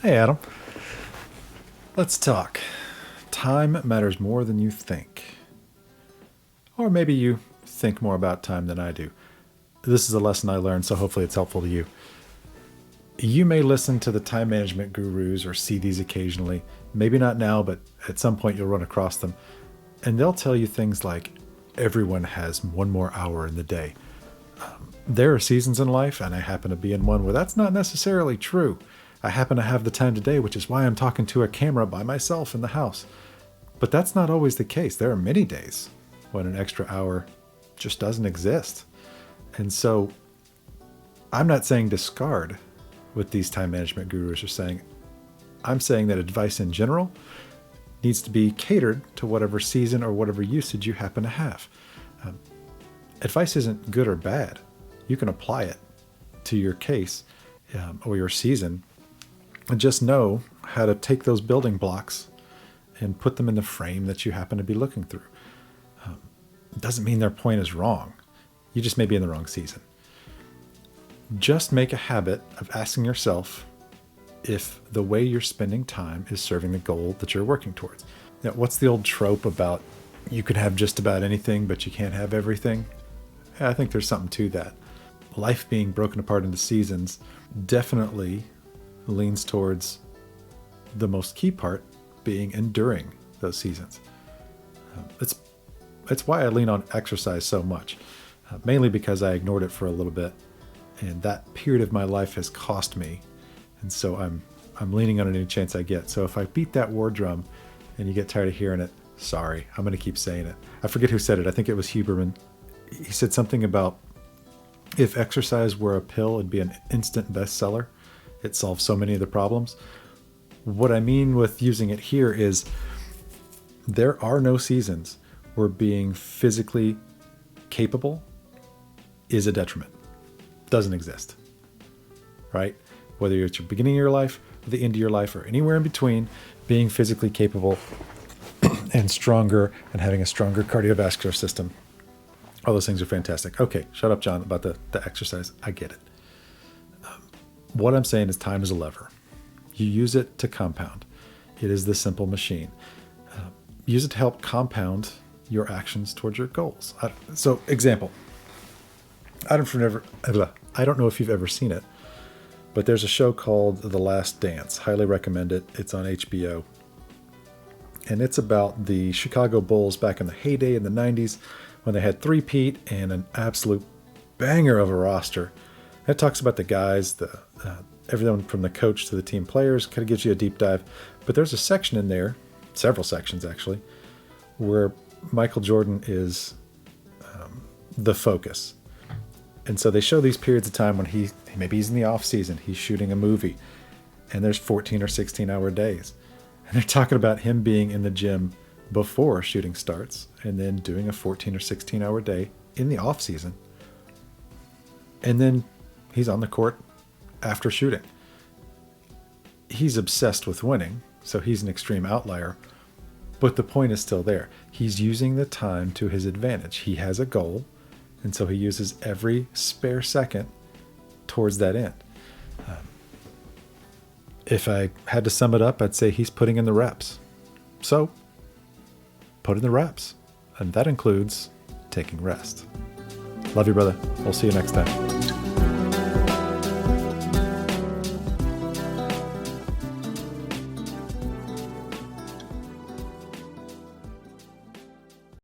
Hey, Adam. Let's talk. Time matters more than you think. Or maybe you think more about time than I do. This is a lesson I learned, so hopefully it's helpful to you. You may listen to the time management gurus or see these occasionally. Maybe not now, but at some point you'll run across them. And they'll tell you things like, everyone has one more hour in the day. There are seasons in life, and I happen to be in one where that's not necessarily true. I happen to have the time today, which is why I'm talking to a camera by myself in the house. But that's not always the case. There are many days when an extra hour just doesn't exist. And so I'm not saying discard what these time management gurus are saying. I'm saying that advice in general needs to be catered to whatever season or whatever usage you happen to have. Advice isn't good or bad. You can apply it to your case or your season, and just know how to take those building blocks and put them in the frame that you happen to be looking through. It doesn't mean their point is wrong. You just may be in the wrong season. Just make a habit of asking yourself if the way you're spending time is serving the goal that you're working towards. Now, what's the old trope about you can have just about anything, but you can't have everything? Yeah, I think there's something to that. Life being broken apart into seasons definitely leans towards the most key part being enduring those seasons. It's why I lean on exercise so much, mainly because I ignored it for a little bit, and that period of my life has cost me, and so I'm leaning on it any chance I get. So if I beat that war drum and you get tired of hearing it, sorry, I'm going to keep saying it. I forget who said it. I think it was Huberman. He said something about if exercise were a pill, it'd be an instant bestseller. It solves so many of the problems. What I mean with using it here is there are no seasons where being physically capable is a detriment. Doesn't exist, right? Whether you're at your beginning of your life, or the end of your life, or anywhere in between, being physically capable and stronger and having a stronger cardiovascular system, all those things are fantastic. Okay, shut up, John, about the exercise. I get it. What I'm saying is time is a lever. You use it to compound. It is the simple machine. Use it to help compound your actions towards your goals. So, example. I don't know if you've ever seen it, but there's a show called The Last Dance. Highly recommend it. It's on HBO. And it's about the Chicago Bulls back in the heyday in the 90s when they had three-peat and an absolute banger of a roster. And it talks about the guys, everyone from the coach to the team players, kind of gives you a deep dive. But there's a section in there, several sections actually, where Michael Jordan is the focus. And so they show these periods of time when maybe he's in the off season, he's shooting a movie, and there's 14 or 16 hour days. And they're talking about him being in the gym before shooting starts and then doing a 14 or 16 hour day in the off season. And then he's on the court after shooting. He's obsessed with winning, so he's an extreme outlier. But the point is still there. He's using the time to his advantage. He has a goal, and so he uses every spare second towards that end. If I had to sum it up, I'd say he's putting in the reps. So, put in the reps. And that includes taking rest. Love you, brother. We'll see you next time.